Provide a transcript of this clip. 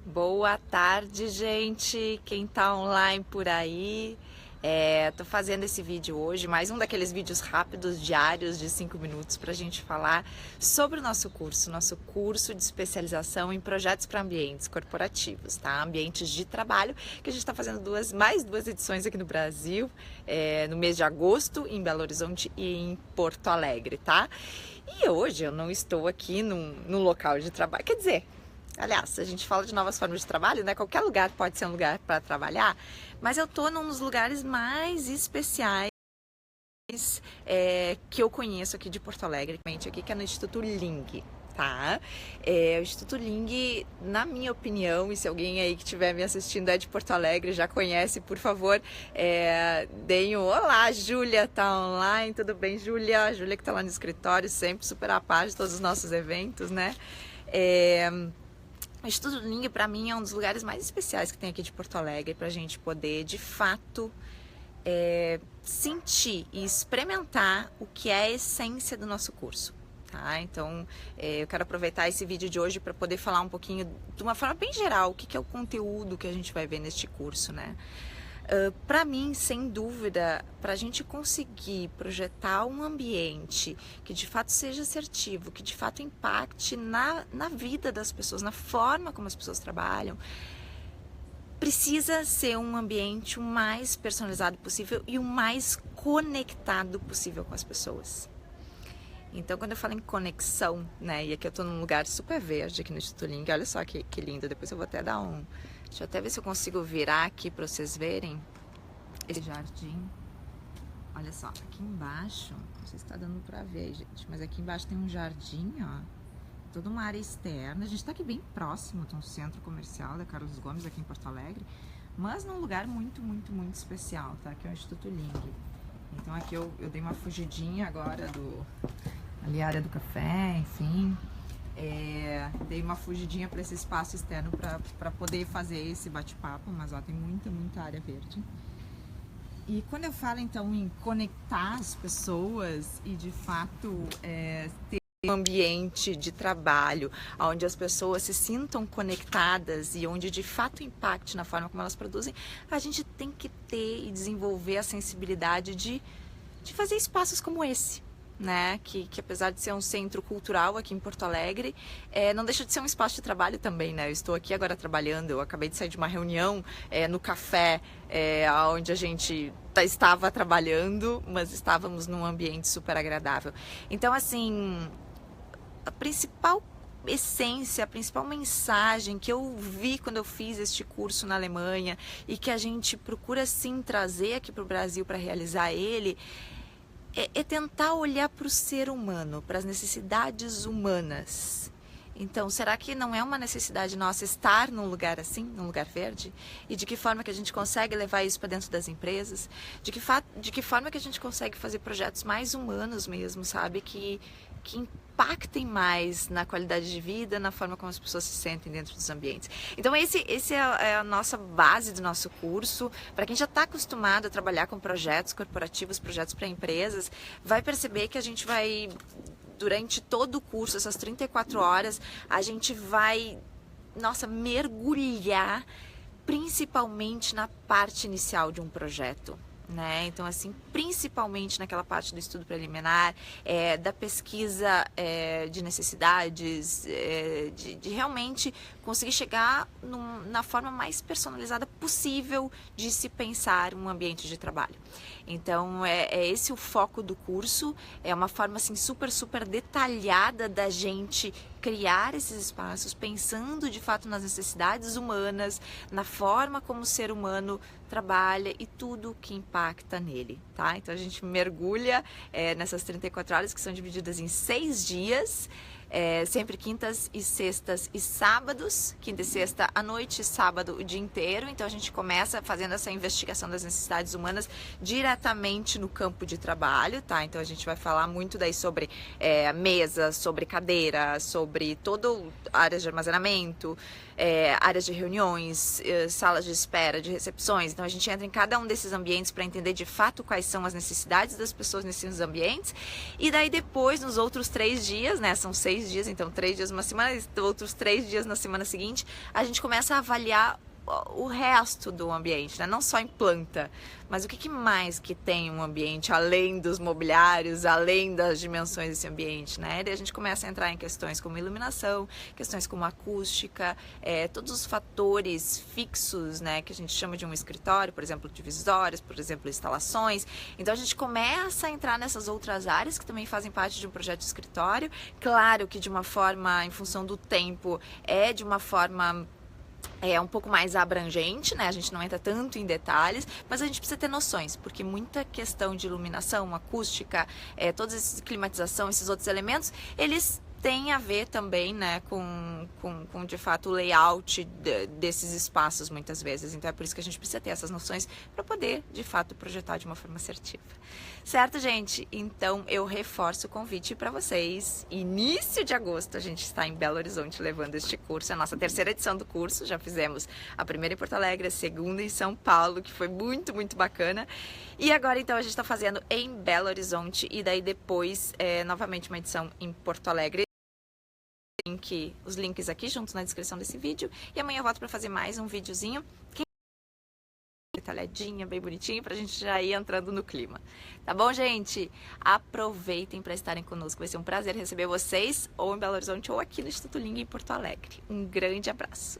Boa tarde, gente! Quem tá online por aí? Tô fazendo esse vídeo hoje, mais um daqueles vídeos rápidos, diários, de 5 minutos, pra gente falar sobre o nosso curso de especialização em projetos para ambientes corporativos, tá? Ambientes de trabalho, que a gente tá fazendo mais duas edições aqui no Brasil, no mês de agosto, em Belo Horizonte e em Porto Alegre, tá? E hoje eu não estou aqui num local de trabalho, quer dizer, aliás, a gente fala de novas formas de trabalho, né? Qualquer lugar pode ser um lugar para trabalhar, mas eu tô num dos lugares mais especiais que eu conheço aqui de Porto Alegre, aqui, que é no Instituto Ling, tá? O Instituto Ling, na minha opinião, e se alguém aí que estiver me assistindo é de Porto Alegre, já conhece, por favor, deem um olá. A Júlia tá online, tudo bem, Júlia? A Júlia que tá lá no escritório, sempre super a par de todos os nossos eventos, né? O Instituto Ling, para mim, é um dos lugares mais especiais que tem aqui de Porto Alegre, para a gente poder, de fato, sentir e experimentar o que é a essência do nosso curso. Tá? Então, eu quero aproveitar esse vídeo de hoje para poder falar um pouquinho, de uma forma bem geral, o que é o conteúdo que a gente vai ver neste curso, né? Para mim, sem dúvida, para a gente conseguir projetar um ambiente que de fato seja assertivo, que de fato impacte na vida das pessoas, na forma como as pessoas trabalham, precisa ser um ambiente o mais personalizado possível e o mais conectado possível com as pessoas. Então, quando eu falo em conexão, né, e aqui eu tô num lugar super verde aqui no Instituto Ling, olha só que lindo, depois eu vou até dar um... Deixa eu até ver se eu consigo virar aqui para vocês verem esse jardim. Olha só, aqui embaixo, não sei se tá dando para ver, gente, mas aqui embaixo tem um jardim, ó, toda uma área externa. A gente tá aqui bem próximo, tem um centro comercial da Carlos Gomes aqui em Porto Alegre, mas num lugar muito, muito, muito especial, tá? Que é o Instituto Ling. Então aqui eu dei uma fugidinha agora ali a área do café, enfim. Dei uma fugidinha para esse espaço externo para poder fazer esse bate-papo, mas ó, tem muita, muita área verde. E quando eu falo então em conectar as pessoas e de fato ter um ambiente de trabalho onde as pessoas se sintam conectadas e onde de fato impacte na forma como elas produzem, a gente tem que ter e desenvolver a sensibilidade de fazer espaços como esse, né? Que apesar de ser um centro cultural aqui em Porto Alegre, não deixa de ser um espaço de trabalho também, né? Eu estou aqui agora trabalhando, eu acabei de sair de uma reunião no café, onde a gente estava trabalhando, mas estávamos num ambiente super agradável. Então, assim, a principal essência, a principal mensagem que eu vi quando eu fiz este curso na Alemanha e que a gente procura sim trazer aqui para o Brasil para realizar ele, é tentar olhar para o ser humano, para as necessidades humanas. Então, será que não é uma necessidade nossa estar num lugar assim, num lugar verde? E de que forma que a gente consegue levar isso para dentro das empresas? De que forma que a gente consegue fazer projetos mais humanos mesmo, sabe? Que impactem mais na qualidade de vida, na forma como as pessoas se sentem dentro dos ambientes. Então esse é a nossa base do nosso curso. Para quem já está acostumado a trabalhar com projetos corporativos, projetos para empresas, vai perceber que a gente vai, durante todo o curso, essas 34 horas, a gente vai, mergulhar principalmente na parte inicial de um projeto. Né? Então, assim, principalmente naquela parte do estudo preliminar, da pesquisa de necessidades, de realmente conseguir chegar na forma mais personalizada possível de se pensar um ambiente de trabalho. Então, é esse o foco do curso, é uma forma assim super, super detalhada da gente criar esses espaços, pensando de fato nas necessidades humanas, na forma como o ser humano trabalha e tudo que impacta nele, tá? Então a gente mergulha nessas 34 horas que são divididas em 6 dias, sempre quintas e sextas e sábados, quinta e sexta à noite, sábado o dia inteiro. Então a gente começa fazendo essa investigação das necessidades humanas diretamente no campo de trabalho, tá? Então a gente vai falar muito daí sobre mesa, sobre cadeira, sobre toda áreas de armazenamento, áreas de reuniões, salas de espera, de recepções. Então a gente entra em cada um desses ambientes para entender de fato quais são as necessidades das pessoas nesses ambientes. E daí depois, nos outros 3 dias, né, são 6 3 dias, então 3 dias uma semana, e outros 3 dias na semana seguinte, a gente começa a avaliar o resto do ambiente, né? Não só em planta, mas o que mais que tem um ambiente além dos mobiliários, além das dimensões desse ambiente, né? E a gente começa a entrar em questões como iluminação, questões como acústica, todos os fatores fixos, né? Que a gente chama de um escritório, por exemplo, divisórias, por exemplo, instalações. Então a gente começa a entrar nessas outras áreas que também fazem parte de um projeto de escritório. Claro que de uma forma, em função do tempo, de uma forma um pouco mais abrangente, né? A gente não entra tanto em detalhes, mas a gente precisa ter noções, porque muita questão de iluminação, acústica, toda essa climatização, esses outros elementos, eles têm a ver também, né, com de fato o layout desses espaços muitas vezes. Então é por isso que a gente precisa ter essas noções para poder de fato projetar de uma forma assertiva. Certo, gente? Então eu reforço o convite para vocês. Início de agosto a gente está em Belo Horizonte levando este curso, a nossa terceira edição do curso. Já fizemos a primeira em Porto Alegre, a segunda em São Paulo, que foi muito, muito bacana. E agora então a gente está fazendo em Belo Horizonte e daí depois novamente uma edição em Porto Alegre. Os links aqui juntos na descrição desse vídeo. E amanhã eu volto para fazer mais um videozinho detalhadinha, bem bonitinho, pra gente já ir entrando no clima. Tá bom, gente? Aproveitem para estarem conosco. Vai ser um prazer receber vocês ou em Belo Horizonte ou aqui no Instituto Ling em Porto Alegre. Um grande abraço.